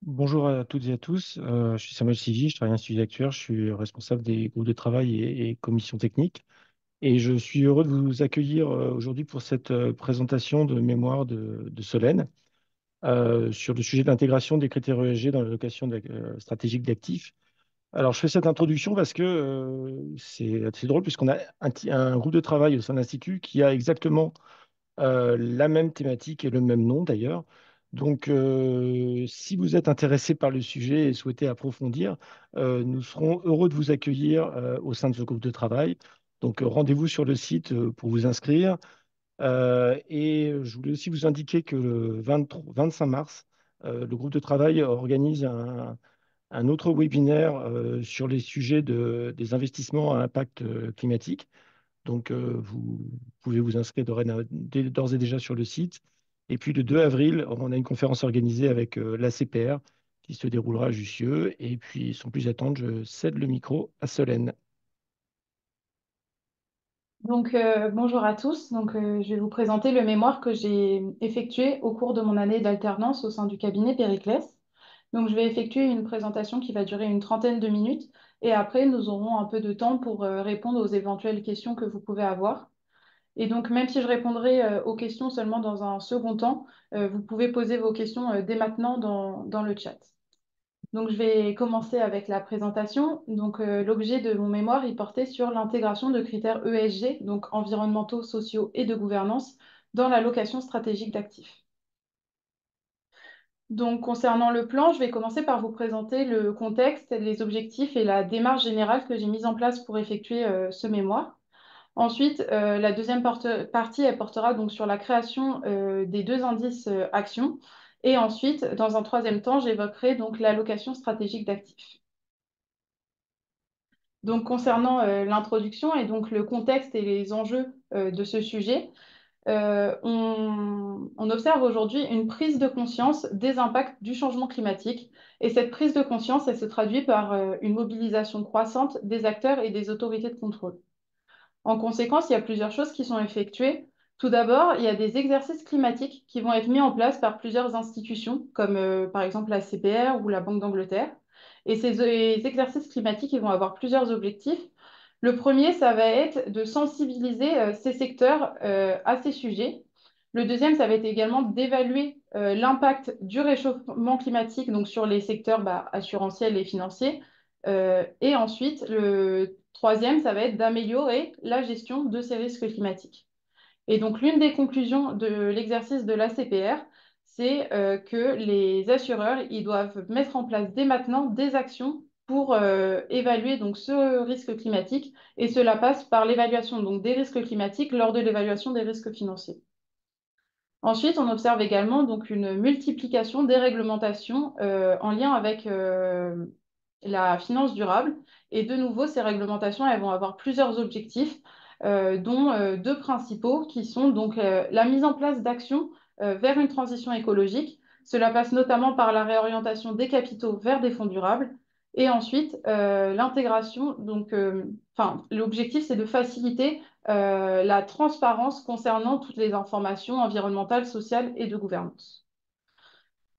Bonjour à toutes et à tous. Je suis Samuel Sivy, je travaille à l'Institut Actuaire, je suis responsable des groupes de travail et commissions techniques. Et je suis heureux de vous accueillir aujourd'hui pour cette présentation de mémoire de Solène sur le sujet de l'intégration des critères ESG dans l'allocation stratégique d'actifs. Alors, je fais cette introduction parce que c'est assez drôle, puisqu'on a un groupe de travail au sein de l'Institut qui a exactement la même thématique et le même nom d'ailleurs. Donc, si vous êtes intéressé par le sujet et souhaitez approfondir, nous serons heureux de vous accueillir au sein de ce groupe de travail. Donc, rendez-vous sur le site pour vous inscrire. Et je voulais aussi vous indiquer que le 25 mars, le groupe de travail organise un autre webinaire sur les sujets des investissements à impact climatique. Donc, vous pouvez vous inscrire d'ores et déjà sur le site. Et puis, le 2 avril, on a une conférence organisée avec l'ACPR qui se déroulera à Jussieu. Et puis, sans plus attendre, je cède le micro à Solène. Bonjour à tous. Je vais vous présenter le mémoire que j'ai effectué au cours de mon année d'alternance au sein du cabinet Périclès. Donc, je vais effectuer une présentation qui va durer une trentaine de minutes et après, nous aurons un peu de temps pour répondre aux éventuelles questions que vous pouvez avoir. Et donc, même si je répondrai aux questions seulement dans un second temps, vous pouvez poser vos questions dès maintenant dans le chat. Donc, je vais commencer avec la présentation. L'objet de mon mémoire, il portait sur l'intégration de critères ESG, donc environnementaux, sociaux et de gouvernance, dans l'allocation stratégique d'actifs. Donc, concernant le plan, je vais commencer par vous présenter le contexte, les objectifs et la démarche générale que j'ai mise en place pour effectuer ce mémoire. Ensuite, la deuxième partie, elle portera donc sur la création des deux indices actions. Et ensuite, dans un troisième temps, j'évoquerai donc l'allocation stratégique d'actifs. Donc, concernant l'introduction et donc le contexte et les enjeux de ce sujet, on observe aujourd'hui une prise de conscience des impacts du changement climatique. Et cette prise de conscience, elle se traduit par une mobilisation croissante des acteurs et des autorités de contrôle. En conséquence, il y a plusieurs choses qui sont effectuées. Tout d'abord, il y a des exercices climatiques qui vont être mis en place par plusieurs institutions, comme par exemple la CPR ou la Banque d'Angleterre. Et ces exercices climatiques, ils vont avoir plusieurs objectifs. Le premier, ça va être de sensibiliser ces secteurs à ces sujets. Le deuxième, ça va être également d'évaluer l'impact du réchauffement climatique donc sur les secteurs assurantiels et financiers. Et ensuite, le troisième, ça va être d'améliorer la gestion de ces risques climatiques. Et donc, l'une des conclusions de l'exercice de l'ACPR, c'est que les assureurs, ils doivent mettre en place dès maintenant des actions pour évaluer donc ce risque climatique. Et cela passe par l'évaluation donc des risques climatiques lors de l'évaluation des risques financiers. Ensuite, on observe également donc une multiplication des réglementations en lien avec la finance durable. Et de nouveau, ces réglementations, elles vont avoir plusieurs objectifs, dont deux principaux, qui sont donc la mise en place d'actions vers une transition écologique. Cela passe notamment par la réorientation des capitaux vers des fonds durables. Et ensuite, l'intégration. L'objectif, c'est de faciliter la transparence concernant toutes les informations environnementales, sociales et de gouvernance.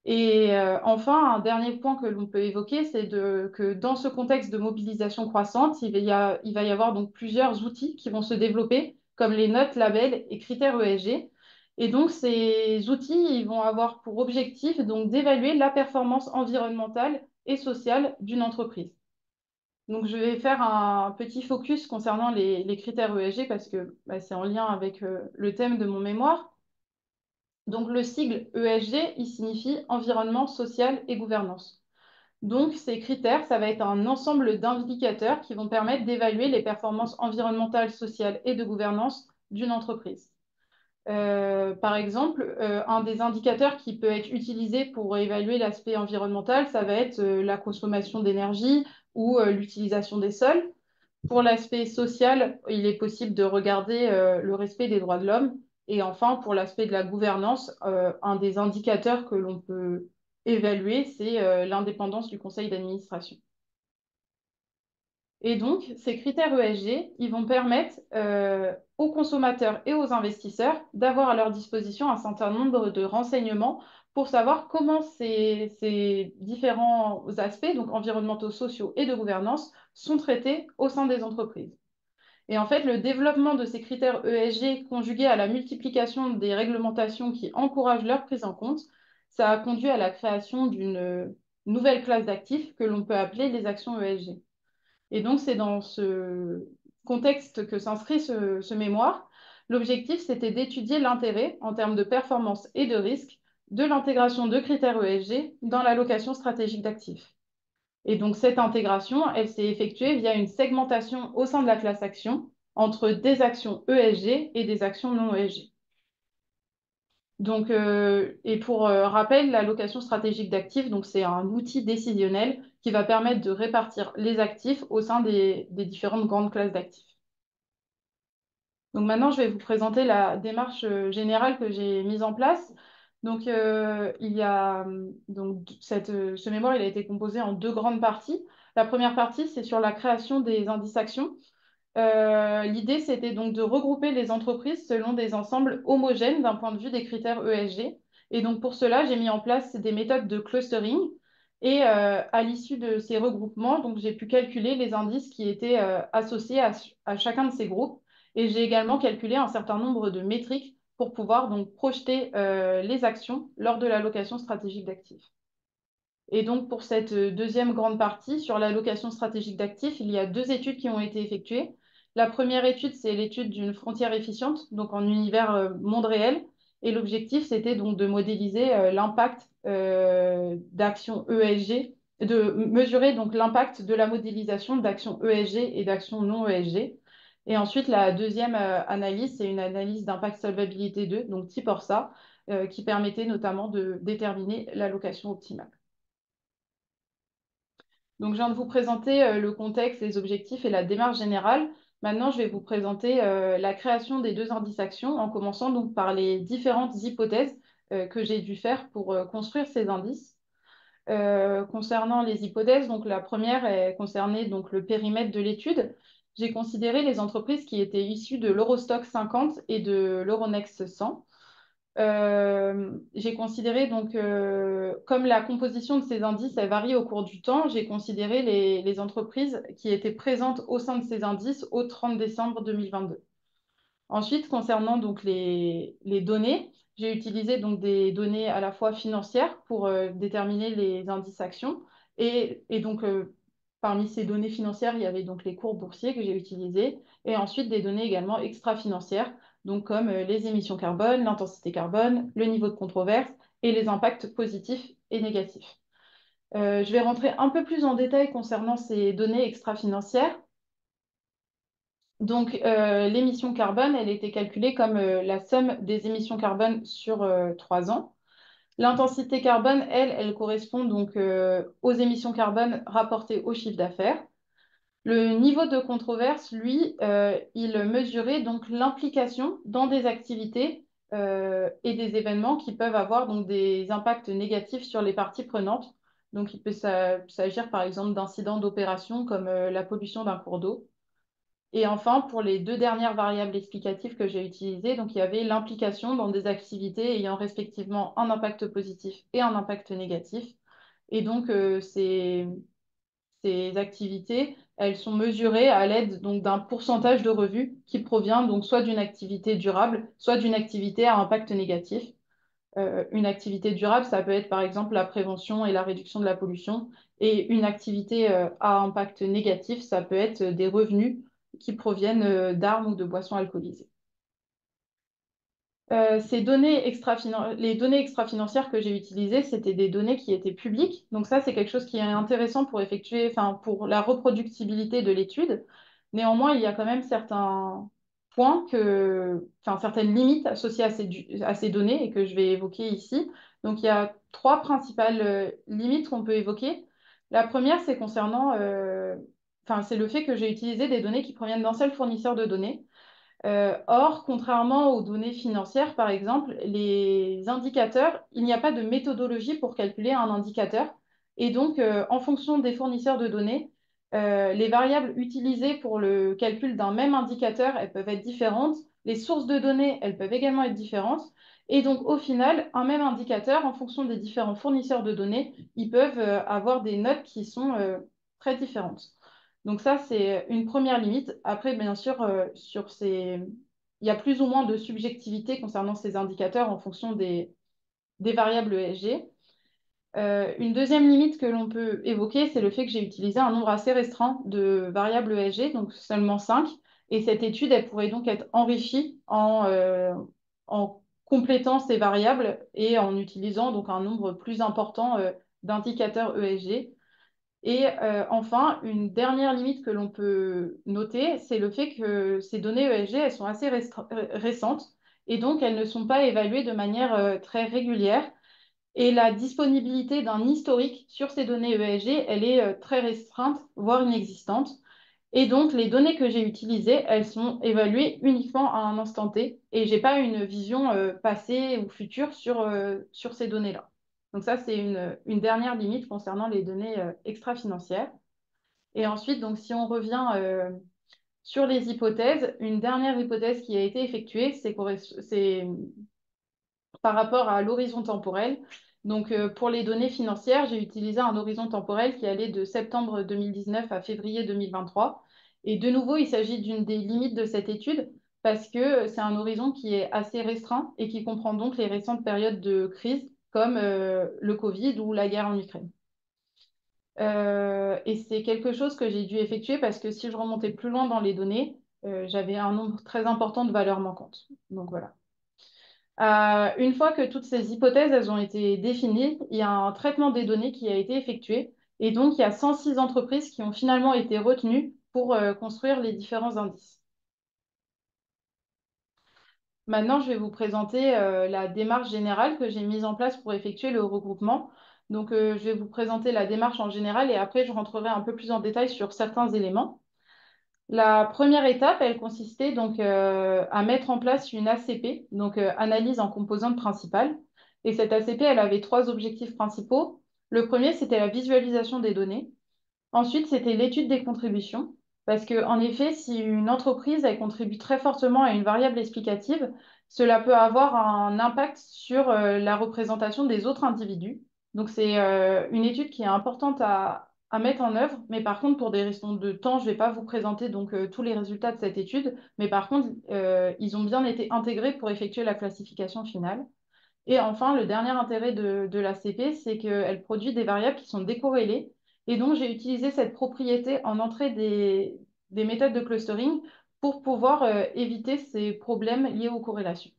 Et enfin, un dernier point que l'on peut évoquer, que dans ce contexte de mobilisation croissante, il va y avoir donc plusieurs outils qui vont se développer, comme les notes, labels et critères ESG. Et donc, ces outils, ils vont avoir pour objectif donc d'évaluer la performance environnementale et sociale d'une entreprise. Donc, je vais faire un petit focus concernant les critères ESG parce que c'est en lien avec le thème de mon mémoire. Donc, le sigle ESG, il signifie environnement, social et gouvernance. Donc, ces critères, ça va être un ensemble d'indicateurs qui vont permettre d'évaluer les performances environnementales, sociales et de gouvernance d'une entreprise. Par exemple, un des indicateurs qui peut être utilisé pour évaluer l'aspect environnemental, ça va être la consommation d'énergie ou l'utilisation des sols. Pour l'aspect social, il est possible de regarder le respect des droits de l'homme. Et enfin, pour l'aspect de la gouvernance, un des indicateurs que l'on peut évaluer, c'est l'indépendance du conseil d'administration. Et donc, ces critères ESG, ils vont permettre aux consommateurs et aux investisseurs d'avoir à leur disposition un certain nombre de renseignements pour savoir comment ces différents aspects, donc environnementaux, sociaux et de gouvernance, sont traités au sein des entreprises. Et en fait, le développement de ces critères ESG conjugué à la multiplication des réglementations qui encouragent leur prise en compte, ça a conduit à la création d'une nouvelle classe d'actifs que l'on peut appeler les actions ESG. Et donc, c'est dans ce contexte que s'inscrit ce mémoire. L'objectif, c'était d'étudier l'intérêt en termes de performance et de risque de l'intégration de critères ESG dans l'allocation stratégique d'actifs. Et donc, cette intégration, elle s'est effectuée via une segmentation au sein de la classe action entre des actions ESG et des actions non ESG. Donc, et pour rappel, l'allocation stratégique d'actifs, donc c'est un outil décisionnel qui va permettre de répartir les actifs au sein des différentes grandes classes d'actifs. Donc maintenant, je vais vous présenter la démarche générale que j'ai mise en place. Donc, il y a donc ce mémoire, il a été composé en deux grandes parties. La première partie, c'est sur la création des indices actions. L'idée, c'était donc de regrouper les entreprises selon des ensembles homogènes d'un point de vue des critères ESG. Et donc pour cela, j'ai mis en place des méthodes de clustering. Et à l'issue de ces regroupements, donc j'ai pu calculer les indices qui étaient associés à chacun de ces groupes. Et j'ai également calculé un certain nombre de métriques pour pouvoir donc projeter les actions lors de l'allocation stratégique d'actifs. Et donc, pour cette deuxième grande partie sur l'allocation stratégique d'actifs, il y a deux études qui ont été effectuées. La première étude, c'est l'étude d'une frontière efficiente, donc en univers monde réel. Et l'objectif, c'était donc de modéliser l'impact d'actions ESG, de mesurer donc l'impact de la modélisation d'actions ESG et d'actions non ESG. Et ensuite, la deuxième analyse, c'est une analyse d'impact solvabilité 2, donc type ORSA, qui permettait notamment de déterminer l'allocation optimale. Donc, je viens de vous présenter le contexte, les objectifs et la démarche générale. Maintenant, je vais vous présenter la création des deux indices actions, en commençant donc par les différentes hypothèses que j'ai dû faire pour construire ces indices. Concernant les hypothèses, donc la première est concernée donc le périmètre de l'étude. J'ai considéré les entreprises qui étaient issues de l'Eurostoxx 50 et de l'Euronext 100. J'ai considéré donc, comme la composition de ces indices elle varie au cours du temps, j'ai considéré les entreprises qui étaient présentes au sein de ces indices au 30 décembre 2022. Ensuite, concernant donc les données, j'ai utilisé donc des données à la fois financières pour déterminer les indices actions et donc parmi ces données financières, il y avait donc les cours boursiers que j'ai utilisés et ensuite des données également extra-financières, donc comme les émissions carbone, l'intensité carbone, le niveau de controverse et les impacts positifs et négatifs. Je vais rentrer un peu plus en détail concernant ces données extra-financières. Donc, l'émission carbone, elle était calculée comme la somme des émissions carbone sur 3 ans. L'intensité carbone, elle correspond donc aux émissions carbone rapportées au chiffre d'affaires. Le niveau de controverse, lui, il mesurait donc l'implication dans des activités et des événements qui peuvent avoir donc des impacts négatifs sur les parties prenantes. Donc, il peut s'agir par exemple d'incidents d'opération comme la pollution d'un cours d'eau. Et enfin, pour les deux dernières variables explicatives que j'ai utilisées, donc il y avait l'implication dans des activités ayant respectivement un impact positif et un impact négatif. Et donc, ces activités, elles sont mesurées à l'aide donc d'un pourcentage de revue qui provient donc soit d'une activité durable, soit d'une activité à impact négatif. Une activité durable, ça peut être par exemple la prévention et la réduction de la pollution. Et une activité à impact négatif, ça peut être des revenus qui proviennent d'armes ou de boissons alcoolisées. Les données extra-financières que j'ai utilisées, c'était des données qui étaient publiques. Donc ça, c'est quelque chose qui est intéressant pour effectuer, enfin, pour la reproductibilité de l'étude. Néanmoins, il y a quand même certains points enfin, certaines limites associées à ces données et que je vais évoquer ici. Donc il y a trois principales limites qu'on peut évoquer. La première, c'est enfin, c'est le fait que j'ai utilisé des données qui proviennent d'un seul fournisseur de données. Or, contrairement aux données financières, par exemple, les indicateurs, il n'y a pas de méthodologie pour calculer un indicateur. Et donc, en fonction des fournisseurs de données, les variables utilisées pour le calcul d'un même indicateur, elles peuvent être différentes. Les sources de données, elles peuvent également être différentes. Et donc, au final, un même indicateur, en fonction des différents fournisseurs de données, ils peuvent avoir des notes qui sont très différentes. Donc ça, c'est une première limite. Après, bien sûr, il y a plus ou moins de subjectivité concernant ces indicateurs en fonction des variables ESG. Une deuxième limite que l'on peut évoquer, c'est le fait que j'ai utilisé un nombre assez restreint de variables ESG, donc seulement 5. Et cette étude, elle pourrait donc être enrichie en complétant ces variables et en utilisant donc un nombre plus important d'indicateurs ESG. Et enfin, une dernière limite que l'on peut noter, c'est le fait que ces données ESG, elles sont assez récentes et donc elles ne sont pas évaluées de manière très régulière. Et la disponibilité d'un historique sur ces données ESG, elle est très restreinte, voire inexistante. Et donc, les données que j'ai utilisées, elles sont évaluées uniquement à un instant T. Et je n'ai pas une vision passée ou future sur ces données-là. Donc ça, c'est une dernière limite concernant les données extra-financières. Et ensuite, donc, si on revient sur les hypothèses, une dernière hypothèse qui a été effectuée, c'est par rapport à l'horizon temporel. Donc, pour les données financières, j'ai utilisé un horizon temporel qui allait de septembre 2019 à février 2023. Et de nouveau, il s'agit d'une des limites de cette étude parce que c'est un horizon qui est assez restreint et qui comprend donc les récentes périodes de crise comme le Covid ou la guerre en Ukraine. Et c'est quelque chose que j'ai dû effectuer parce que si je remontais plus loin dans les données, j'avais un nombre très important de valeurs manquantes. Donc voilà. Une fois que toutes ces hypothèses elles ont été définies, il y a un traitement des données qui a été effectué. Et donc, il y a 106 entreprises qui ont finalement été retenues pour construire les différents indices. Maintenant, je vais vous présenter la démarche générale que j'ai mise en place pour effectuer le regroupement. Donc, je vais vous présenter la démarche en général et après, je rentrerai un peu plus en détail sur certains éléments. La première étape, elle consistait donc à mettre en place une ACP, donc analyse en composantes principales. Et cette ACP, elle avait trois objectifs principaux. Le premier, c'était la visualisation des données. Ensuite, c'était l'étude des contributions. Parce que, en effet, si une entreprise elle contribue très fortement à une variable explicative, cela peut avoir un impact sur la représentation des autres individus. Donc, c'est une étude qui est importante à mettre en œuvre. Mais par contre, pour des raisons de temps, je ne vais pas vous présenter donc, tous les résultats de cette étude. Mais par contre, ils ont bien été intégrés pour effectuer la classification finale. Et enfin, le dernier intérêt de l'ACP, c'est qu'elle produit des variables qui sont décorrélées. Et donc, j'ai utilisé cette propriété en entrée des méthodes de clustering pour pouvoir éviter ces problèmes liés aux corrélations.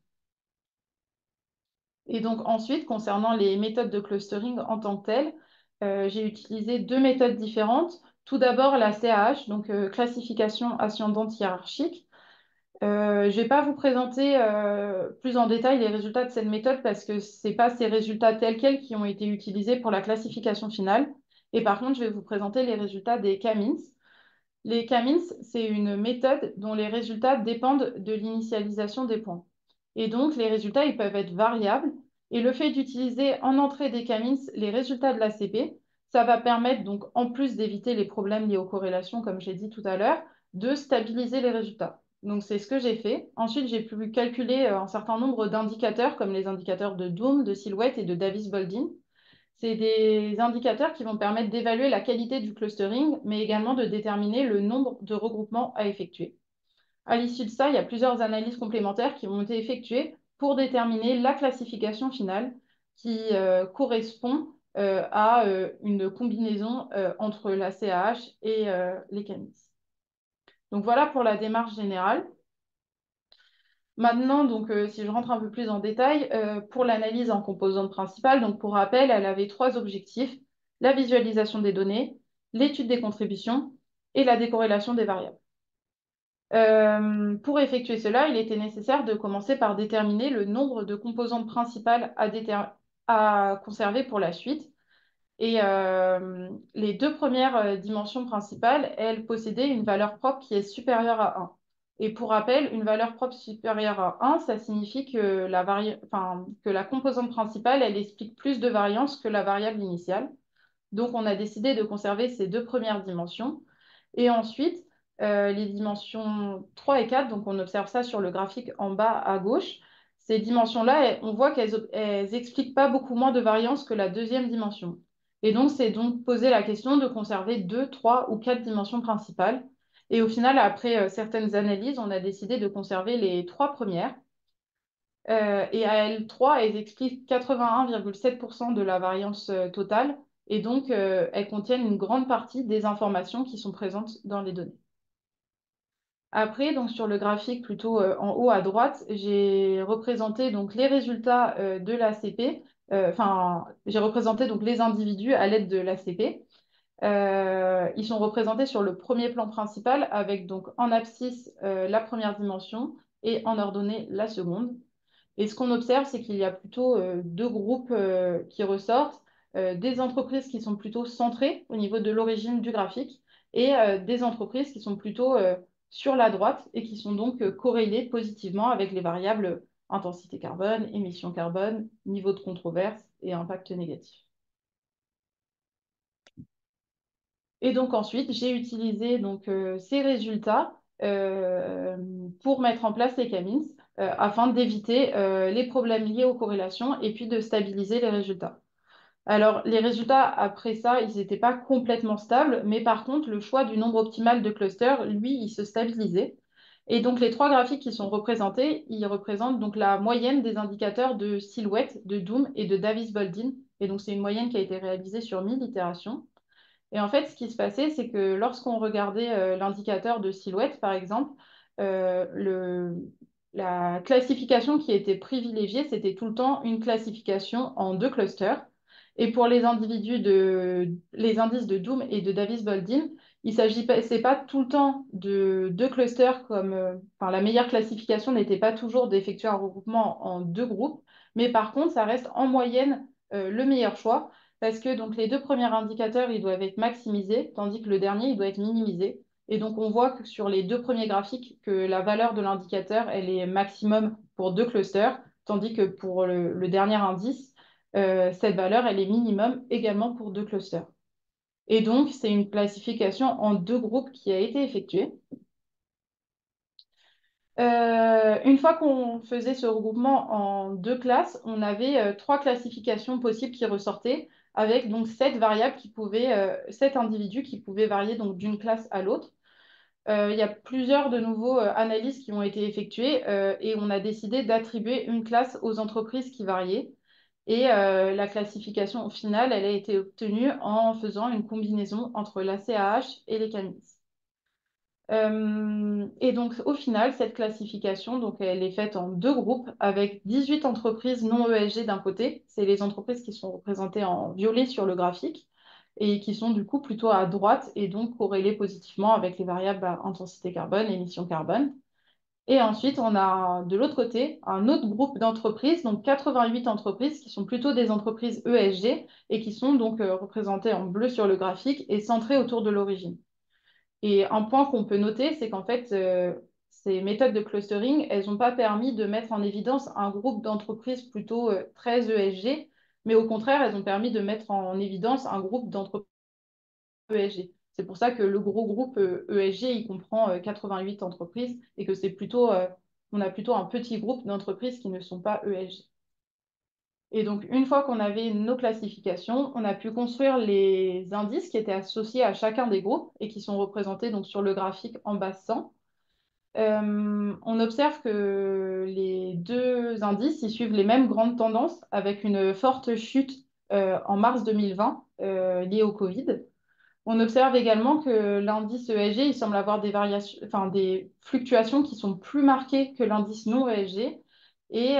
Et donc, ensuite, concernant les méthodes de clustering en tant que telles, j'ai utilisé deux méthodes différentes. Tout d'abord, la CAH, donc classification ascendante hiérarchique. Je ne vais pas vous présenter plus en détail les résultats de cette méthode parce que ce n'est pas ces résultats tels quels qui ont été utilisés pour la classification finale. Et par contre, je vais vous présenter les résultats des K-means. Les K-means, c'est une méthode dont les résultats dépendent de l'initialisation des points. Et donc, les résultats, ils peuvent être variables. Et le fait d'utiliser en entrée des K-means les résultats de l'ACP, ça va permettre, donc, en plus d'éviter les problèmes liés aux corrélations, comme j'ai dit tout à l'heure, de stabiliser les résultats. Donc, c'est ce que j'ai fait. Ensuite, j'ai pu calculer un certain nombre d'indicateurs, comme les indicateurs de Doom, de Silhouette et de Davis-Baldwin. C'est des indicateurs qui vont permettre d'évaluer la qualité du clustering, mais également de déterminer le nombre de regroupements à effectuer. À l'issue de ça, il y a plusieurs analyses complémentaires qui ont été effectuées pour déterminer la classification finale qui correspond à une combinaison entre la CAH et les CAMIS. Donc voilà pour la démarche générale. Maintenant, donc, si je rentre un peu plus en détail, pour l'analyse en composantes principales, donc pour rappel, elle avait trois objectifs, la visualisation des données, l'étude des contributions et la décorrélation des variables. Pour effectuer cela, il était nécessaire de commencer par déterminer le nombre de composantes principales à conserver pour la suite. Et les deux premières dimensions principales, elles possédaient une valeur propre qui est supérieure à 1. Et pour rappel, une valeur propre supérieure à 1, ça signifie que que la composante principale, elle explique plus de variance que la variable initiale. Donc, on a décidé de conserver ces deux premières dimensions. Et ensuite, les dimensions 3 et 4, donc on observe ça sur le graphique en bas à gauche, Ces dimensions-là, on voit qu'elles expliquent pas beaucoup moins de variance que la deuxième dimension. Et donc, c'est donc poser la question de conserver deux, trois ou quatre dimensions principales. Et au final, après certaines analyses, on a décidé de conserver les trois premières. Et à L3, elles expliquent 81,7% de la variance totale. Et donc, elles contiennent une grande partie des informations qui sont présentes dans les données. Après, donc sur le graphique plutôt en haut à droite, j'ai représenté donc les résultats de l'ACP. Enfin, j'ai représenté donc les individus à l'aide de l'ACP. Ils sont représentés sur le premier plan principal avec donc en abscisse la première dimension et en ordonnée la seconde. Et ce qu'on observe, c'est qu'il y a plutôt deux groupes qui ressortent, des entreprises qui sont plutôt centrées au niveau de l'origine du graphique et des entreprises qui sont plutôt sur la droite et qui sont donc corrélées positivement avec les variables intensité carbone, émission carbone, niveau de controverse et impact négatif. Et donc ensuite, j'ai utilisé donc, ces résultats pour mettre en place les K-means afin d'éviter les problèmes liés aux corrélations et puis de stabiliser les résultats. Alors, les résultats après ça, ils n'étaient pas complètement stables, mais par contre, le choix du nombre optimal de clusters, lui, il se stabilisait. Et donc, les trois graphiques qui sont représentés, ils représentent donc la moyenne des indicateurs de silhouette, de Doom et de Davis-Baldwin. Et donc, c'est une moyenne qui a été réalisée sur 1000 itérations. Et en fait, ce qui se passait, c'est que lorsqu'on regardait l'indicateur de silhouette, par exemple, la classification qui était privilégiée, c'était tout le temps une classification en deux clusters. Et pour les les indices de Doom et de Davis-Baldwin, il ne s'agissait pas tout le temps de deux clusters comme, enfin, la meilleure classification n'était pas toujours d'effectuer un regroupement en deux groupes, mais par contre, ça reste en moyenne le meilleur choix parce que donc, les deux premiers indicateurs, ils doivent être maximisés, tandis que le dernier, il doit être minimisé. Et donc, on voit que sur les deux premiers graphiques, que la valeur de l'indicateur, elle est maximum pour deux clusters, tandis que pour le dernier indice, cette valeur, elle est minimum également pour deux clusters. Et donc, c'est une classification en deux groupes qui a été effectuée. Une fois qu'on faisait ce regroupement en deux classes, on avait trois classifications possibles qui ressortaient, avec donc sept variables qui pouvaient, sept individus qui pouvaient varier donc d'une classe à l'autre. Il y a plusieurs de nouveaux analyses qui ont été effectuées et on a décidé d'attribuer une classe aux entreprises qui variaient. Et la classification finale, elle a été obtenue en faisant une combinaison entre la CAH et les CAMIS. Et donc, au final, cette classification, donc, elle est faite en deux groupes avec 18 entreprises non ESG d'un côté. C'est les entreprises qui sont représentées en violet sur le graphique et qui sont du coup plutôt à droite et donc corrélées positivement avec les variables intensité carbone, émission carbone. Et ensuite, on a de l'autre côté un autre groupe d'entreprises, donc 88 entreprises qui sont plutôt des entreprises ESG et qui sont donc représentées en bleu sur le graphique et centrées autour de l'origine. Et un point qu'on peut noter, c'est qu'en fait, ces méthodes de clustering, elles n'ont pas permis de mettre en évidence un groupe d'entreprises plutôt très ESG, mais au contraire, elles ont permis de mettre en évidence un groupe d'entreprises ESG. C'est pour ça que le gros groupe ESG, il comprend 88 entreprises et que c'est plutôt, on a plutôt un petit groupe d'entreprises qui ne sont pas ESG. Et donc, une fois qu'on avait nos classifications, on a pu construire les indices qui étaient associés à chacun des groupes et qui sont représentés donc, sur le graphique en bas 100. On observe que les deux indices ils suivent les mêmes grandes tendances avec une forte chute en mars 2020 liée au Covid. On observe également que l'indice ESG il semble avoir des variations, enfin, des fluctuations qui sont plus marquées que l'indice non ESG. Et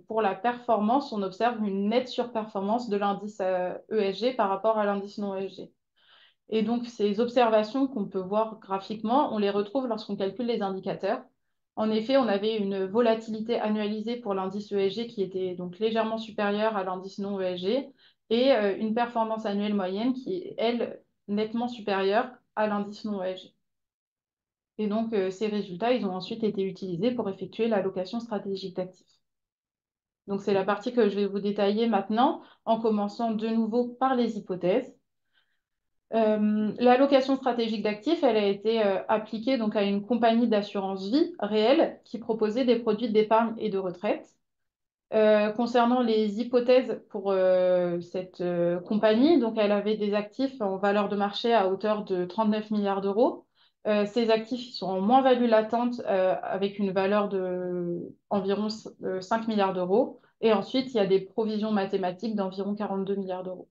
pour la performance, on observe une nette surperformance de l'indice ESG par rapport à l'indice non ESG. Et donc, ces observations qu'on peut voir graphiquement, on les retrouve lorsqu'on calcule les indicateurs. En effet, on avait une volatilité annualisée pour l'indice ESG qui était donc légèrement supérieure à l'indice non ESG et une performance annuelle moyenne qui est, elle, nettement supérieure à l'indice non ESG. Et donc, ces résultats, ils ont ensuite été utilisés pour effectuer l'allocation stratégique d'actifs. Donc, c'est la partie que je vais vous détailler maintenant en commençant de nouveau par les hypothèses. L'allocation stratégique d'actifs, elle a été appliquée donc à une compagnie d'assurance vie réelle qui proposait des produits d'épargne et de retraite. Concernant les hypothèses pour cette compagnie, donc elle avait des actifs en valeur de marché à hauteur de 39 milliards d'euros. Ces actifs sont en moins-value latente avec une valeur de environ 5 milliards d'euros. Et ensuite, il y a des provisions mathématiques d'environ 42 milliards d'euros.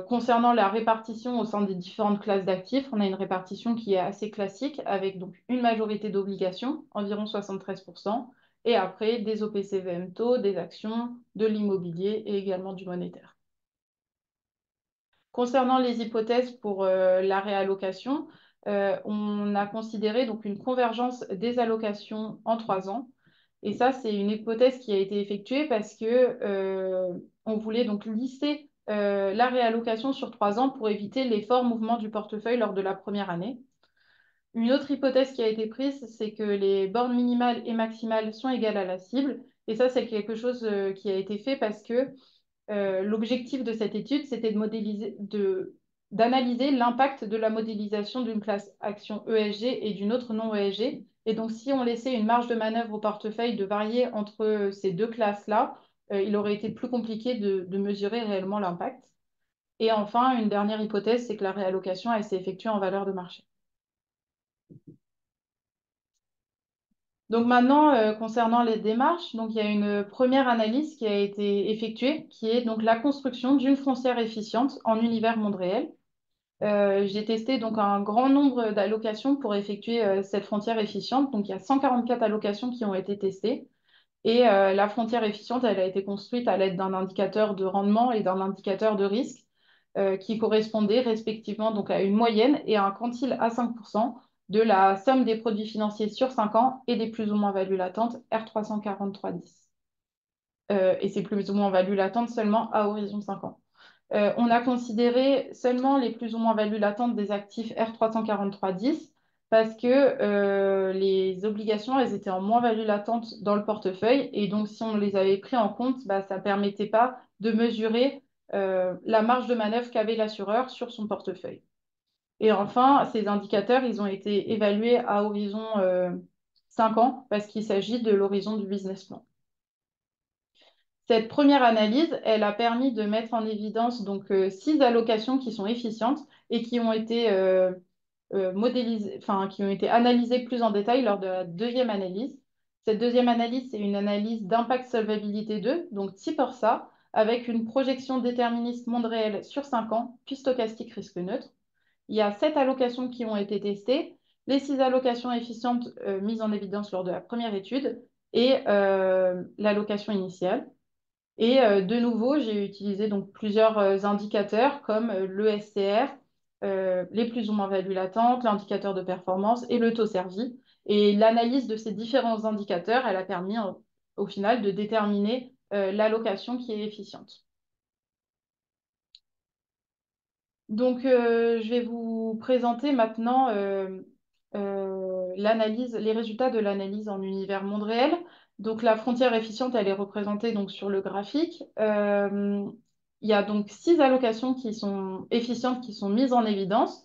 Concernant la répartition au sein des différentes classes d'actifs, on a une répartition qui est assez classique avec donc une majorité d'obligations, environ 73%, et après des OPCVM taux, des actions, de l'immobilier et également du monétaire. Concernant les hypothèses pour la réallocation, on a considéré donc une convergence des allocations en 3 ans. Et ça, c'est une hypothèse qui a été effectuée parce que on voulait donc lisser la réallocation sur 3 ans pour éviter les forts mouvements du portefeuille lors de la première année. Une autre hypothèse qui a été prise, c'est que les bornes minimales et maximales sont égales à la cible. Et ça, c'est quelque chose qui a été fait parce que l'objectif de cette étude, c'était d'analyser l'impact de la modélisation d'une classe action ESG et d'une autre non ESG. Et donc, si on laissait une marge de manœuvre au portefeuille de varier entre ces deux classes-là, il aurait été plus compliqué de mesurer réellement l'impact. Et enfin, une dernière hypothèse, c'est que la réallocation, elle s'est effectuée en valeur de marché. Donc maintenant, concernant les démarches, donc il y a une première analyse qui a été effectuée, qui est donc la construction d'une foncière efficiente en univers monde réel. J'ai testé donc un grand nombre d'allocations pour effectuer cette frontière efficiente. Donc il y a 144 allocations qui ont été testées. Et la frontière efficiente, elle a été construite à l'aide d'un indicateur de rendement et d'un indicateur de risque qui correspondaient respectivement donc à une moyenne et à un quantile à 5% de la somme des produits financiers sur 5 ans et des plus ou moins values latentes R34310. Et ces plus ou moins values latentes seulement à horizon 5 ans. On a considéré seulement les plus ou moins values latentes des actifs R34310 parce que les obligations, elles étaient en moins-value latente dans le portefeuille. Et donc, si on les avait pris en compte, bah, ça ne permettait pas de mesurer la marge de manœuvre qu'avait l'assureur sur son portefeuille. Et enfin, ces indicateurs, ils ont été évalués à horizon 5 ans parce qu'il s'agit de l'horizon du business plan. Cette première analyse, elle a permis de mettre en évidence donc 6 allocations qui sont efficientes et qui ont été modélisées, enfin qui ont été analysées plus en détail lors de la deuxième analyse. Cette deuxième analyse, c'est une analyse d'impact solvabilité 2, donc type ORSA, avec une projection déterministe monde réel sur 5 ans, puis stochastique risque neutre. Il y a 7 allocations qui ont été testées, les 6 allocations efficientes mises en évidence lors de la première étude et l'allocation initiale. Et de nouveau, j'ai utilisé donc plusieurs indicateurs comme le SCR, les plus ou moins values latentes, l'indicateur de performance et le taux servi. Et l'analyse de ces différents indicateurs, elle a permis au final de déterminer l'allocation qui est efficiente. Donc, je vais vous présenter maintenant les résultats de l'analyse en univers monde réel. Donc, la frontière efficiente, elle est représentée donc, sur le graphique. Il y a donc 6 allocations qui sont efficientes qui sont mises en évidence.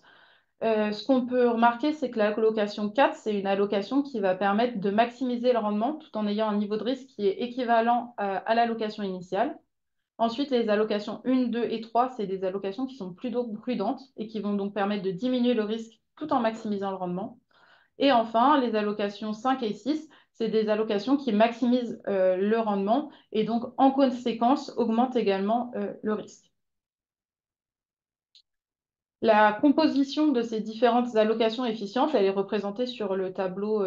Ce qu'on peut remarquer, c'est que l'allocation 4, c'est une allocation qui va permettre de maximiser le rendement tout en ayant un niveau de risque qui est équivalent à l'allocation initiale. Ensuite, les allocations 1, 2 et 3, c'est des allocations qui sont plutôt prudentes et qui vont donc permettre de diminuer le risque tout en maximisant le rendement. Et enfin, les allocations 5 et 6, c'est des allocations qui maximisent le rendement et donc en conséquence augmentent également le risque. La composition de ces différentes allocations efficientes, elle est représentée sur le tableau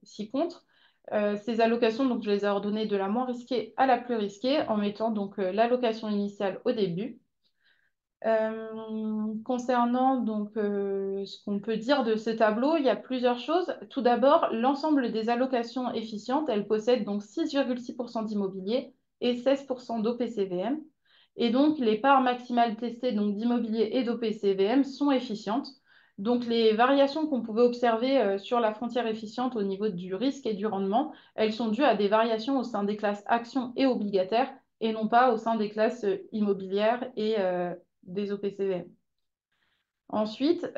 ci-contre. Ces allocations, donc, je les ai ordonnées de la moins risquée à la plus risquée en mettant donc l'allocation initiale au début. Concernant donc ce qu'on peut dire de ce tableau, il y a plusieurs choses. Tout d'abord, l'ensemble des allocations efficientes, elles possèdent donc 6,6% d'immobilier et 16% d'OPCVM. Et donc, les parts maximales testées donc d'immobilier et d'OPCVM sont efficientes. Donc, les variations qu'on pouvait observer sur la frontière efficiente au niveau du risque et du rendement, elles sont dues à des variations au sein des classes actions et obligataires et non pas au sein des classes immobilières et des OPCVM. Ensuite,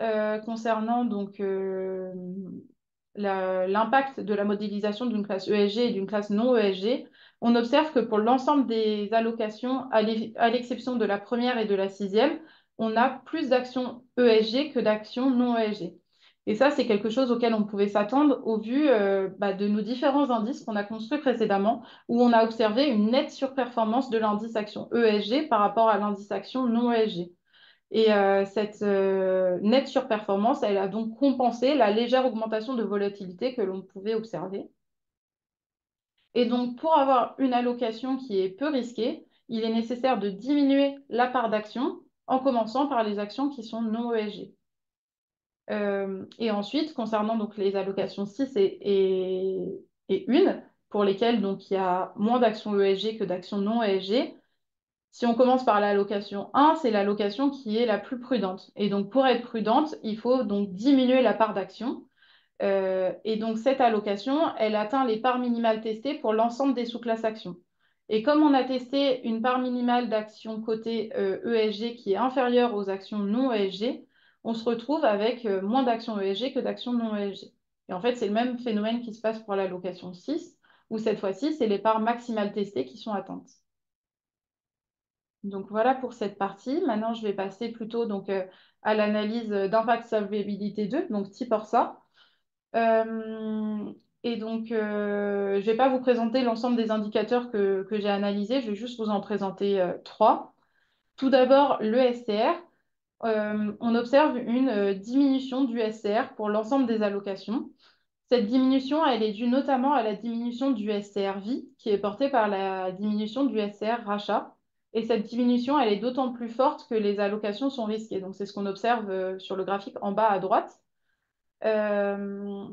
concernant donc l'impact de la modélisation d'une classe ESG et d'une classe non ESG, on observe que pour l'ensemble des allocations, à l'exception de la première et de la sixième, on a plus d'actions ESG que d'actions non ESG. Et ça, c'est quelque chose auquel on pouvait s'attendre au vu de nos différents indices qu'on a construits précédemment, où on a observé une nette surperformance de l'indice action ESG par rapport à l'indice action non ESG. Et cette nette surperformance, elle a donc compensé la légère augmentation de volatilité que l'on pouvait observer. Et donc, pour avoir une allocation qui est peu risquée, il est nécessaire de diminuer la part d'actions en commençant par les actions qui sont non ESG. Et ensuite, concernant donc les allocations 6 et 1, pour lesquelles donc, il y a moins d'actions ESG que d'actions non ESG, si on commence par l'allocation 1, c'est l'allocation qui est la plus prudente. Et donc, pour être prudente, il faut donc diminuer la part d'action. Et donc, cette allocation, elle atteint les parts minimales testées pour l'ensemble des sous-classes actions. Et comme on a testé une part minimale d'actions cotées ESG qui est inférieure aux actions non ESG, on se retrouve avec moins d'actions ESG que d'actions non ESG. Et en fait, c'est le même phénomène qui se passe pour l'allocation 6, où cette fois-ci, c'est les parts maximales testées qui sont atteintes. Donc voilà pour cette partie. Maintenant, je vais passer plutôt donc, à l'analyse d'impact solvabilité 2, donc type ORSA. Euh, et donc, je ne vais pas vous présenter l'ensemble des indicateurs que j'ai analysés, je vais juste vous en présenter trois. Tout d'abord, le SCR. On observe une diminution du SCR pour l'ensemble des allocations. Cette diminution, elle est due notamment à la diminution du SCR vie, qui est portée par la diminution du SCR rachat. Et cette diminution, elle est d'autant plus forte que les allocations sont risquées. Donc, c'est ce qu'on observe sur le graphique en bas à droite. Euh,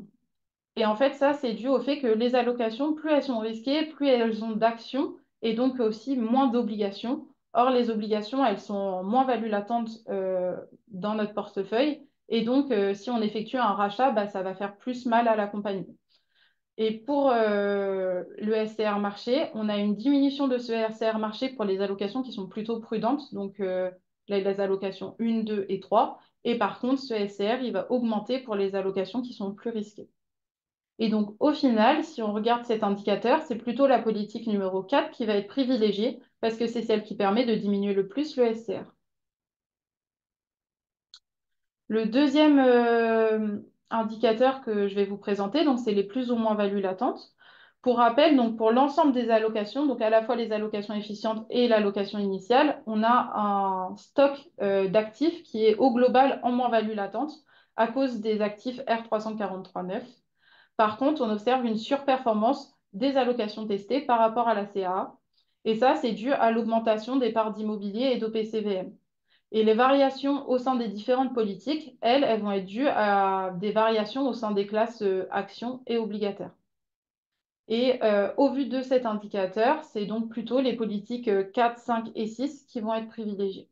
et en fait, ça, c'est dû au fait que les allocations, plus elles sont risquées, plus elles ont d'actions et donc aussi moins d'obligations. Or, les obligations, elles sont en moins-value latente dans notre portefeuille. Et donc, si on effectue un rachat, bah, ça va faire plus mal à la compagnie. Et pour le SCR marché, on a une diminution de ce SCR marché pour les allocations qui sont plutôt prudentes, donc les allocations 1, 2 et 3. Et par contre, ce SCR, il va augmenter pour les allocations qui sont plus risquées. Et donc, au final, si on regarde cet indicateur, c'est plutôt la politique numéro 4 qui va être privilégiée parce que c'est celle qui permet de diminuer le plus le SCR. Le deuxième indicateur que je vais vous présenter, donc c'est les plus ou moins values latentes. Pour rappel, donc pour l'ensemble des allocations, donc à la fois les allocations efficientes et l'allocation initiale, on a un stock d'actifs qui est au global en moins-value latente à cause des actifs R343.9. Par contre, on observe une surperformance des allocations testées par rapport à la CAA. Et ça, c'est dû à l'augmentation des parts d'immobilier et d'OPCVM. Et les variations au sein des différentes politiques, elles vont être dues à des variations au sein des classes actions et obligataires. Et au vu de cet indicateur, c'est donc plutôt les politiques 4, 5 et 6 qui vont être privilégiées.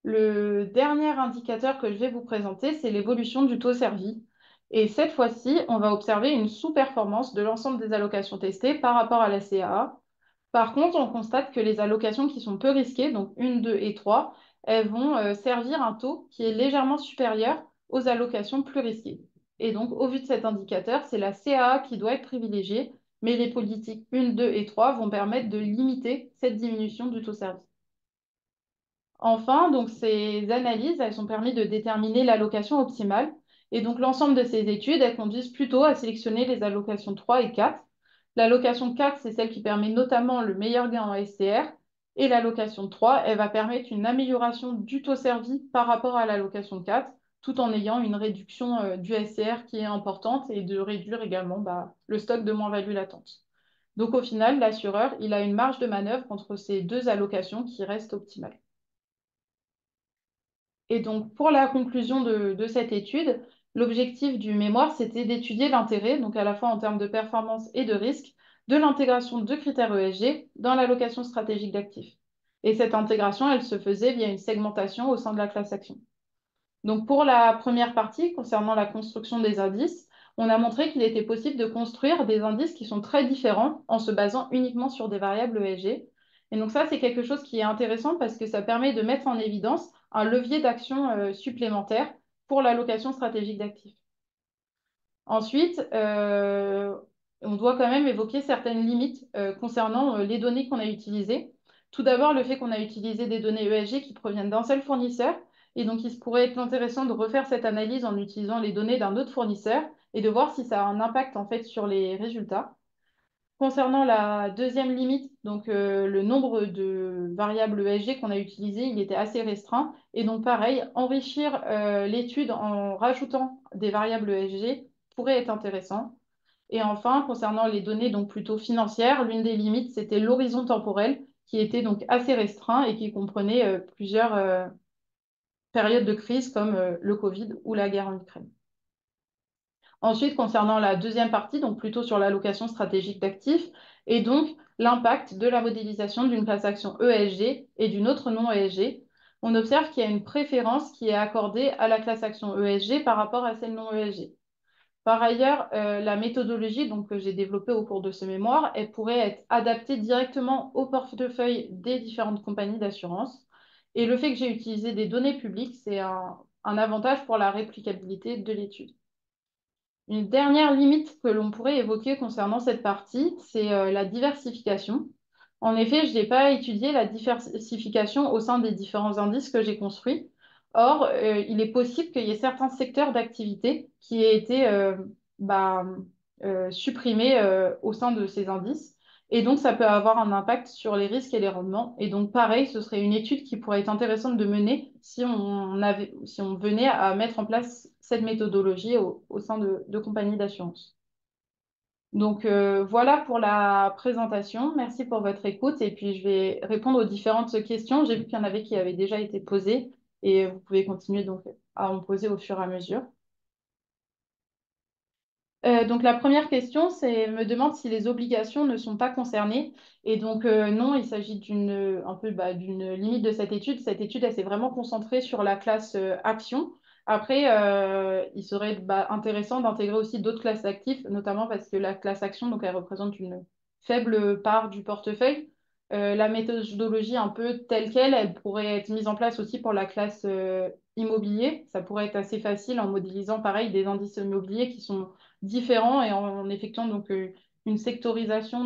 Le dernier indicateur que je vais vous présenter, c'est l'évolution du taux servi. Et cette fois-ci, on va observer une sous-performance de l'ensemble des allocations testées par rapport à la CAA. Par contre, on constate que les allocations qui sont peu risquées, donc 1, 2 et 3, elles vont servir un taux qui est légèrement supérieur aux allocations plus risquées. Et donc, au vu de cet indicateur, c'est la CAA qui doit être privilégiée, mais les politiques 1, 2 et 3 vont permettre de limiter cette diminution du taux servi. Enfin, donc ces analyses, elles ont permis de déterminer l'allocation optimale. Et donc l'ensemble de ces études, elles conduisent plutôt à sélectionner les allocations 3 et 4. L'allocation 4, c'est celle qui permet notamment le meilleur gain en SCR. Et l'allocation 3, elle va permettre une amélioration du taux servi par rapport à l'allocation 4, tout en ayant une réduction du SCR qui est importante et de réduire également le stock de moins-value latente. Donc au final, l'assureur, il a une marge de manœuvre entre ces deux allocations qui reste optimale. Et donc, pour la conclusion de cette étude, l'objectif du mémoire, c'était d'étudier l'intérêt, donc à la fois en termes de performance et de risque, de l'intégration de critères ESG dans l'allocation stratégique d'actifs. Et cette intégration, elle se faisait via une segmentation au sein de la classe action. Donc, pour la première partie, concernant la construction des indices, on a montré qu'il était possible de construire des indices qui sont très différents en se basant uniquement sur des variables ESG. Et donc ça, c'est quelque chose qui est intéressant parce que ça permet de mettre en évidence un levier d'action supplémentaire pour l'allocation stratégique d'actifs. Ensuite, on doit quand même évoquer certaines limites concernant les données qu'on a utilisées. Tout d'abord, le fait qu'on a utilisé des données ESG qui proviennent d'un seul fournisseur. Et donc, il pourrait être intéressant de refaire cette analyse en utilisant les données d'un autre fournisseur et de voir si ça a un impact en fait sur les résultats. Concernant la deuxième limite, donc le nombre de variables ESG qu'on a utilisées, il était assez restreint. Et donc pareil, enrichir l'étude en rajoutant des variables ESG pourrait être intéressant. Et enfin, concernant les données donc plutôt financières, l'une des limites, c'était l'horizon temporel qui était donc assez restreint et qui comprenait plusieurs périodes de crise comme le Covid ou la guerre en Ukraine. Ensuite, concernant la deuxième partie, donc plutôt sur l'allocation stratégique d'actifs, et donc l'impact de la modélisation d'une classe action ESG et d'une autre non ESG, on observe qu'il y a une préférence qui est accordée à la classe action ESG par rapport à celle non ESG. Par ailleurs, la méthodologie donc, que j'ai développée au cours de ce mémoire, elle pourrait être adaptée directement au portefeuille des différentes compagnies d'assurance. Et le fait que j'ai utilisé des données publiques, c'est un avantage pour la réplicabilité de l'étude. Une dernière limite que l'on pourrait évoquer concernant cette partie, c'est la diversification. En effet, je n'ai pas étudié la diversification au sein des différents indices que j'ai construits. Or, il est possible qu'il y ait certains secteurs d'activité qui aient été bah, supprimés au sein de ces indices. Et donc, ça peut avoir un impact sur les risques et les rendements. Et donc, pareil, ce serait une étude qui pourrait être intéressante de mener si on venait à mettre en place cette méthodologie au sein de compagnies d'assurance. Donc, voilà pour la présentation. Merci pour votre écoute. Et puis, je vais répondre aux différentes questions. J'ai vu qu'il y en avait qui avaient déjà été posées et vous pouvez continuer donc à en poser au fur et à mesure. Donc la première question, c'est me demande si les obligations ne sont pas concernées. Et donc non, il s'agit d'une limite de cette étude. Cette étude, elle s'est vraiment concentrée sur la classe action. Après, il serait intéressant d'intégrer aussi d'autres classes d'actifs, notamment parce que la classe action, donc elle représente une faible part du portefeuille. La méthodologie un peu telle qu'elle, elle pourrait être mise en place aussi pour la classe immobilier. Ça pourrait être assez facile en modélisant pareil des indices immobiliers qui sont différents et en effectuant donc une sectorisation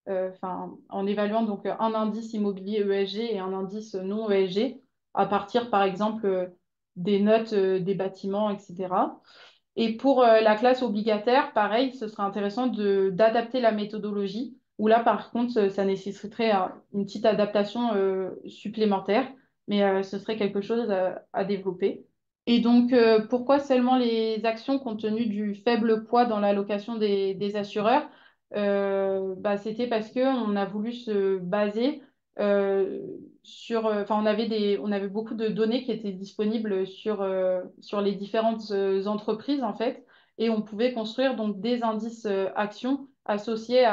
en évaluant donc un indice immobilier ESG et un indice non ESG à partir par exemple des notes des bâtiments, etc. Et pour la classe obligataire, pareil, ce serait intéressant d'adapter la méthodologie, où là, par contre, ça nécessiterait une petite adaptation supplémentaire, mais ce serait quelque chose à développer. Et donc, pourquoi seulement les actions compte tenu du faible poids dans l'allocation des assureurs? C'était parce qu'on a voulu se baser euh, on avait beaucoup de données qui étaient disponibles sur les différentes entreprises, en fait, et on pouvait construire donc des indices actions associés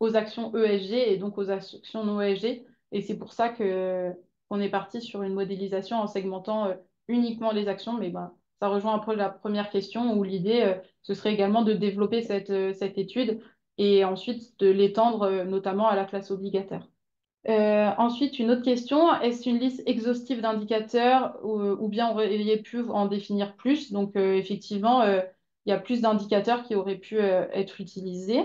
aux actions ESG et donc aux actions non ESG. Et c'est pour ça qu'on est parti sur une modélisation en segmentant uniquement les actions. Mais ça rejoint un peu la première question où l'idée, ce serait également de développer cette étude et ensuite de l'étendre notamment à la classe obligataire. Ensuite, une autre question, est-ce une liste exhaustive d'indicateurs ou bien on aurait pu en définir plus? Donc, effectivement, il y a plus d'indicateurs qui auraient pu être utilisés.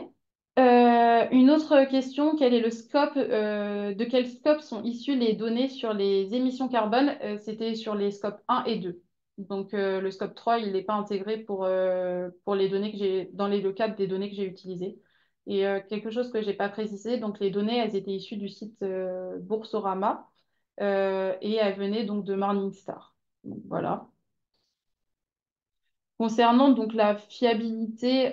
Une autre question, quel est le scope, de quel scope sont issues les données sur les émissions carbone? C'était sur les scopes 1 et 2. Donc le scope 3, il n'est pas intégré pour les données que j'ai, dans le cadre des données que j'ai utilisées. Et quelque chose que je n'ai pas précisé, donc les données, elles étaient issues du site Boursorama et elles venaient donc de Morningstar. Donc, voilà. Concernant donc la fiabilité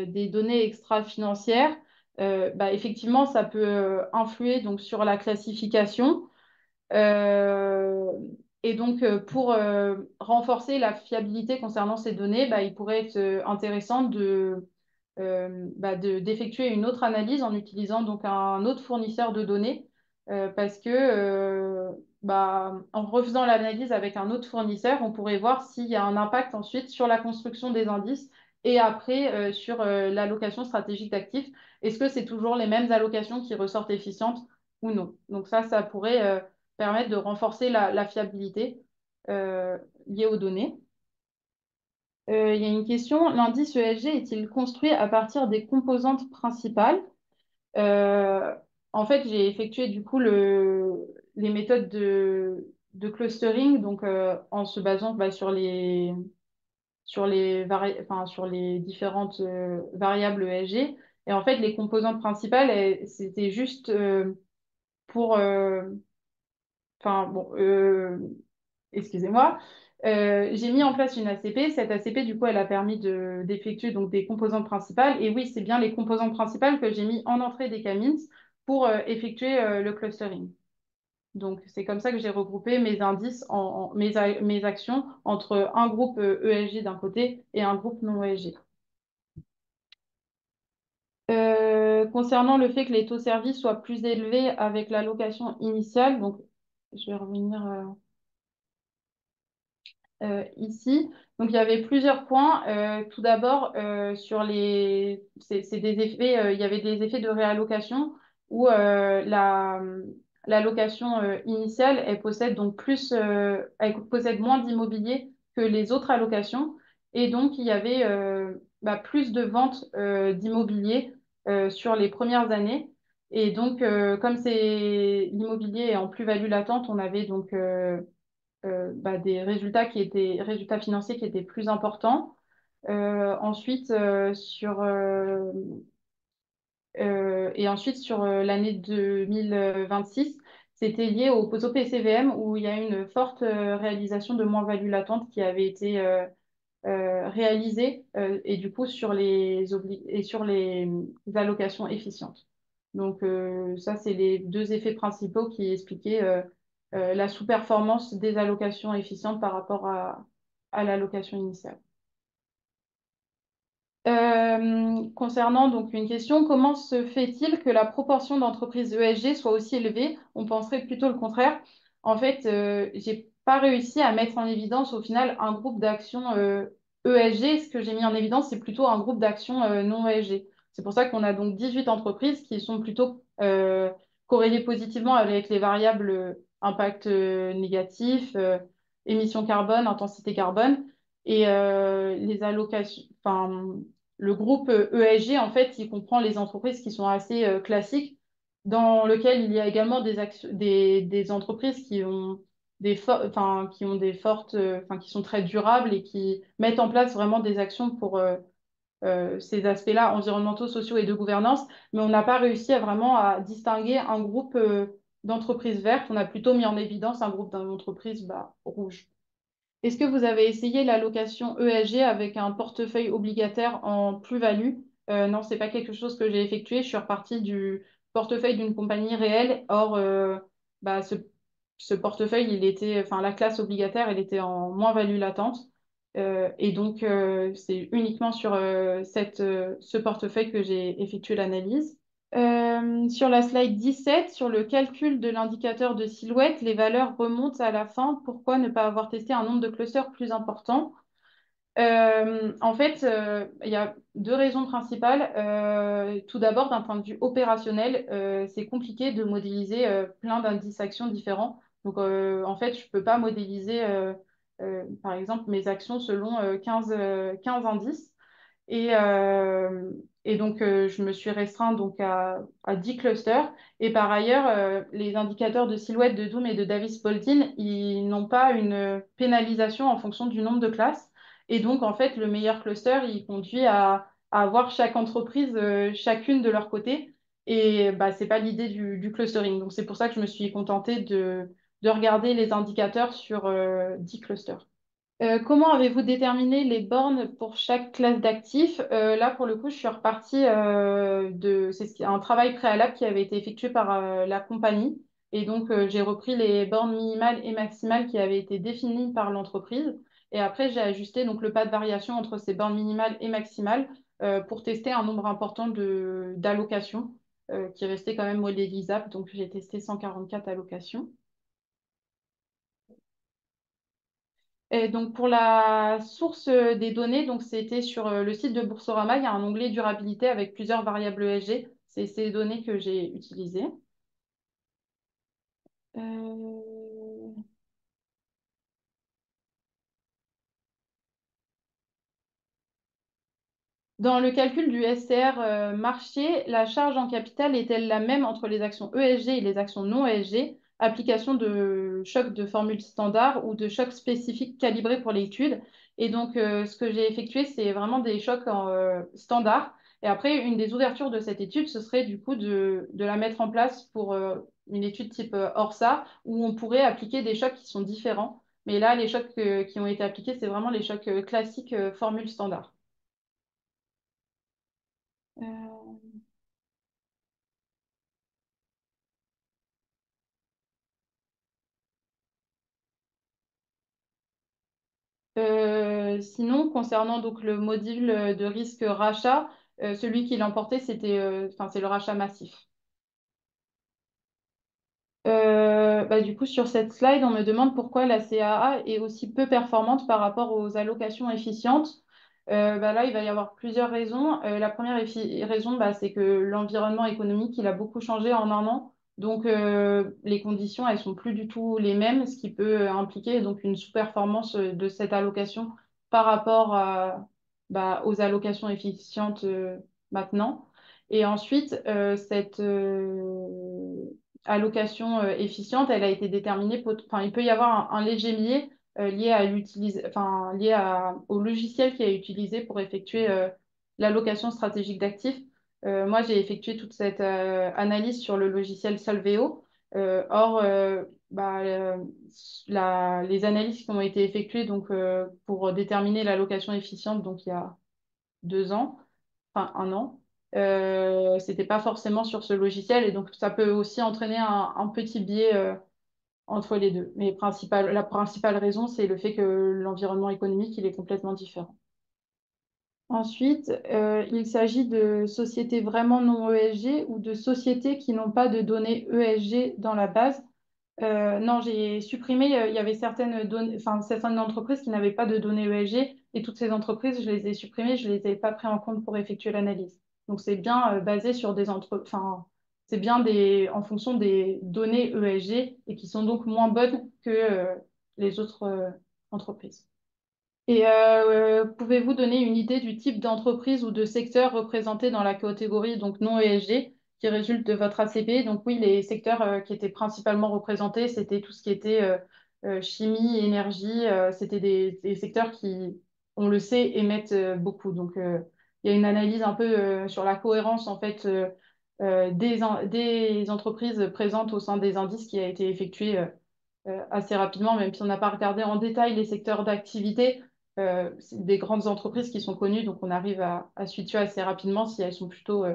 des données extra-financières, effectivement, ça peut influer donc sur la classification. Euh, et donc, pour renforcer la fiabilité concernant ces données, il pourrait être intéressant d'effectuer une autre analyse en utilisant donc un autre fournisseur de données parce que en refaisant l'analyse avec un autre fournisseur, on pourrait voir s'il y a un impact ensuite sur la construction des indices Et après, sur l'allocation stratégique d'actifs, est-ce que c'est toujours les mêmes allocations qui ressortent efficientes ou non? Donc ça pourrait permettre de renforcer la fiabilité liée aux données. Il y a une question, l'indice ESG est-il construit à partir des composantes principales? Euh, En fait, j'ai effectué du coup les méthodes de clustering, donc en se basant sur sur les différentes variables ESG. Et en fait, les composantes principales, c'était juste pour, enfin bon, excusez-moi. J'ai mis en place une ACP. Cette ACP, du coup, elle a permis d'effectuer donc des composantes principales. Et oui, c'est bien les composantes principales que j'ai mis en entrée des Camins pour effectuer le clustering. Donc, c'est comme ça que j'ai regroupé mes indices, mes actions entre un groupe ESG d'un côté et un groupe non ESG. Concernant le fait que les taux service soient plus élevés avec l'allocation initiale, donc je vais revenir ici. Donc, il y avait plusieurs points. Tout d'abord, c'est des effets, il y avait des effets de réallocation où l'allocation initiale, elle possède donc elle possède moins d'immobilier que les autres allocations. Et donc, il y avait plus de ventes d'immobilier sur les premières années. Et donc, comme l'immobilier est en plus-value latente, on avait donc des résultats financiers qui étaient plus importants. Ensuite, sur l'année 2026, c'était lié au poteau PCVM où il y a une forte réalisation de moins-value latente qui avait été réalisée et du coup sur les allocations efficientes. Donc ça, c'est les deux effets principaux qui expliquaient la sous-performance des allocations efficientes par rapport à l'allocation initiale. Concernant donc une question, comment se fait-il que la proportion d'entreprises ESG soit aussi élevée? On penserait plutôt le contraire. En fait, j'ai pas réussi à mettre en évidence au final un groupe d'actions ESG. Ce que j'ai mis en évidence, c'est plutôt un groupe d'actions non ESG. C'est pour ça qu'on a donc 18 entreprises qui sont plutôt corrélées positivement avec les variables impact négatif, émissions carbone, intensité carbone. Et les allocations, enfin, le groupe ESG, en fait, il comprend les entreprises qui sont assez classiques, dans lequel il y a également des entreprises qui ont qui ont des fortes, qui sont très durables et qui mettent en place vraiment des actions pour ces aspects-là environnementaux, sociaux et de gouvernance. Mais on n'a pas réussi à vraiment à distinguer un groupe d'entreprises vertes. On a plutôt mis en évidence un groupe d'entreprises rouges. Est-ce que vous avez essayé l'allocation ESG avec un portefeuille obligataire en plus-value? Non, c'est pas quelque chose que j'ai effectué. Je suis repartie du portefeuille d'une compagnie réelle. Or, bah, ce portefeuille, enfin, la classe obligataire, elle était en moins-value latente. Et donc, c'est uniquement sur ce portefeuille que j'ai effectué l'analyse. Sur la slide 17, sur le calcul de l'indicateur de silhouette, les valeurs remontent à la fin. Pourquoi ne pas avoir testé un nombre de clusters plus important? En fait, il y a deux raisons principales. Tout d'abord, d'un point de vue opérationnel, c'est compliqué de modéliser plein d'indices actions différents. Donc, en fait, je ne peux pas modéliser, par exemple, mes actions selon 15 indices. Et, euh, et donc, je me suis restreint donc à 10 clusters. Et par ailleurs, les indicateurs de silhouette de Doom et de Davis-Baldwin, ils n'ont pas une pénalisation en fonction du nombre de classes. Et donc, en fait, le meilleur cluster, il conduit à avoir chaque entreprise, chacune de leur côté. Et bah, ce n'est pas l'idée du clustering. Donc, c'est pour ça que je me suis contentée de regarder les indicateurs sur 10 clusters. Comment avez-vous déterminé les bornes pour chaque classe d'actifs? Là, pour le coup, je suis repartie un travail préalable qui avait été effectué par la compagnie. Et donc, j'ai repris les bornes minimales et maximales qui avaient été définies par l'entreprise. Et après, j'ai ajusté donc le pas de variation entre ces bornes minimales et maximales pour tester un nombre important d'allocations qui restait quand même modélisable. Donc, j'ai testé 144 allocations. Et donc pour la source des données, donc c'était sur le site de Boursorama, il y a un onglet durabilité avec plusieurs variables ESG. C'est ces données que j'ai utilisées. Euh, Dans le calcul du SCR marché, la charge en capital est-elle la même entre les actions ESG et les actions non ESG? Application de choc de formule standard ou de choc spécifique calibré pour l'étude. Et donc, ce que j'ai effectué, c'est vraiment des chocs en standard. Et après, une des ouvertures de cette étude, ce serait du coup de la mettre en place pour une étude type ORSA, où on pourrait appliquer des chocs qui sont différents. Mais là, les chocs qui ont été appliqués, c'est vraiment les chocs classiques formule standard. Euh, sinon, concernant donc le module de risque rachat, celui qui l'emportait, enfin, c'est le rachat massif. Du coup, sur cette slide, on me demande pourquoi la CAA est aussi peu performante par rapport aux allocations efficientes. Là, il va y avoir plusieurs raisons. La première raison, c'est que l'environnement économique, il a beaucoup changé en un an. Donc, les conditions, elles sont plus du tout les mêmes, ce qui peut impliquer donc une sous-performance de cette allocation par rapport aux allocations efficientes maintenant. Et ensuite, cette allocation efficiente, elle a été déterminée. Enfin, il peut y avoir un léger biais lié enfin, au logiciel qui est utilisé pour effectuer l'allocation stratégique d'actifs. Moi, j'ai effectué toute cette analyse sur le logiciel Solveo. Or, les analyses qui ont été effectuées donc, pour déterminer l'allocation efficiente, donc il y a 2 ans, enfin un an, c'était pas forcément sur ce logiciel et donc ça peut aussi entraîner un petit biais entre les deux. Mais la principale raison, c'est le fait que l'environnement économique, il est complètement différent. Ensuite, il s'agit de sociétés vraiment non ESG ou de sociétés qui n'ont pas de données ESG dans la base. Non, j'ai supprimé, il y avait certaines données, enfin, certaines entreprises qui n'avaient pas de données ESG et toutes ces entreprises, je les ai supprimées, je ne les ai pas pris en compte pour effectuer l'analyse. Donc, c'est bien basé sur enfin, c'est bien en fonction des données ESG et qui sont donc moins bonnes que les autres entreprises. Et pouvez-vous donner une idée du type d'entreprise ou de secteur représenté dans la catégorie donc non ESG qui résulte de votre ACP? Donc oui, les secteurs qui étaient principalement représentés, c'était tout ce qui était chimie, énergie. C'était des secteurs qui, on le sait, émettent beaucoup. Donc il y a une analyse un peu sur la cohérence en fait des entreprises présentes au sein des indices qui a été effectuée assez rapidement, même si on n'a pas regardé en détail les secteurs d'activité. C'est des grandes entreprises qui sont connues, donc on arrive à situer assez rapidement si elles sont plutôt,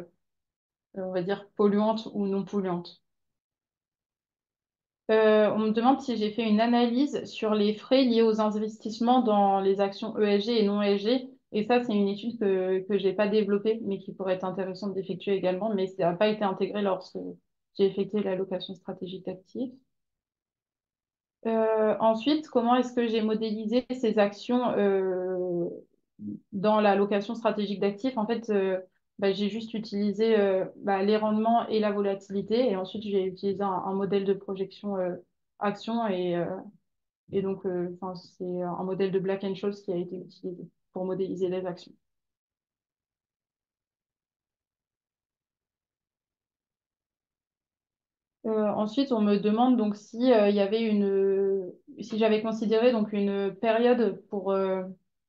on va dire, polluantes ou non polluantes. On me demande si j'ai fait une analyse sur les frais liés aux investissements dans les actions ESG et non ESG. Et ça, c'est une étude que je n'ai pas développée, mais qui pourrait être intéressante d'effectuer également, mais ça n'a pas été intégré lorsque j'ai effectué l'allocation stratégique d'actifs. Ensuite, comment est-ce que j'ai modélisé ces actions dans la location stratégique d'actifs? En fait, j'ai juste utilisé les rendements et la volatilité. Et ensuite, j'ai utilisé un modèle de projection action. Et donc, enfin, c'est un modèle de Black-Scholes qui a été utilisé pour modéliser les actions. Ensuite, on me demande donc si il y avait si j'avais considéré donc une période pour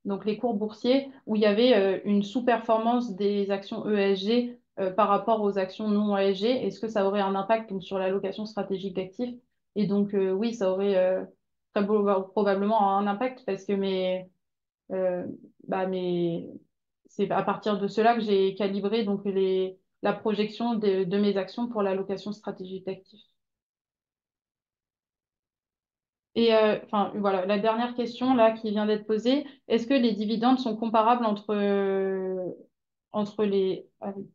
donc les cours boursiers où il y avait une sous-performance des actions ESG par rapport aux actions non ESG. Est-ce que ça aurait un impact donc sur l'allocation stratégique d'actifs? Et donc oui, ça aurait probablement un impact parce que euh, c'est à partir de cela que j'ai calibré donc la projection de mes actions pour l'allocation stratégique d'actifs. Et enfin, voilà, la dernière question là qui vient d'être posée, est-ce que les dividendes sont comparables entre les... Ah oui,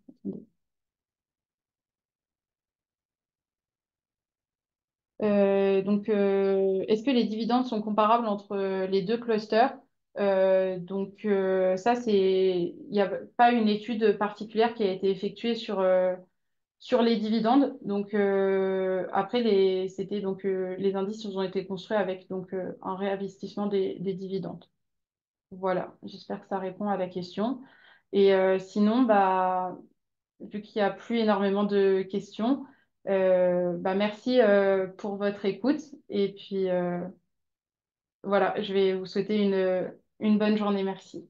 attendez. Est-ce que les dividendes sont comparables entre les deux clusters? Ça, il n'y a pas une étude particulière qui a été effectuée sur les dividendes. Après, les indices ont été construits avec un réinvestissement des dividendes. Voilà, j'espère que ça répond à la question. Sinon, vu qu'il n'y a plus énormément de questions, merci pour votre écoute. Et puis, voilà, je vais vous souhaiter une bonne journée. Merci.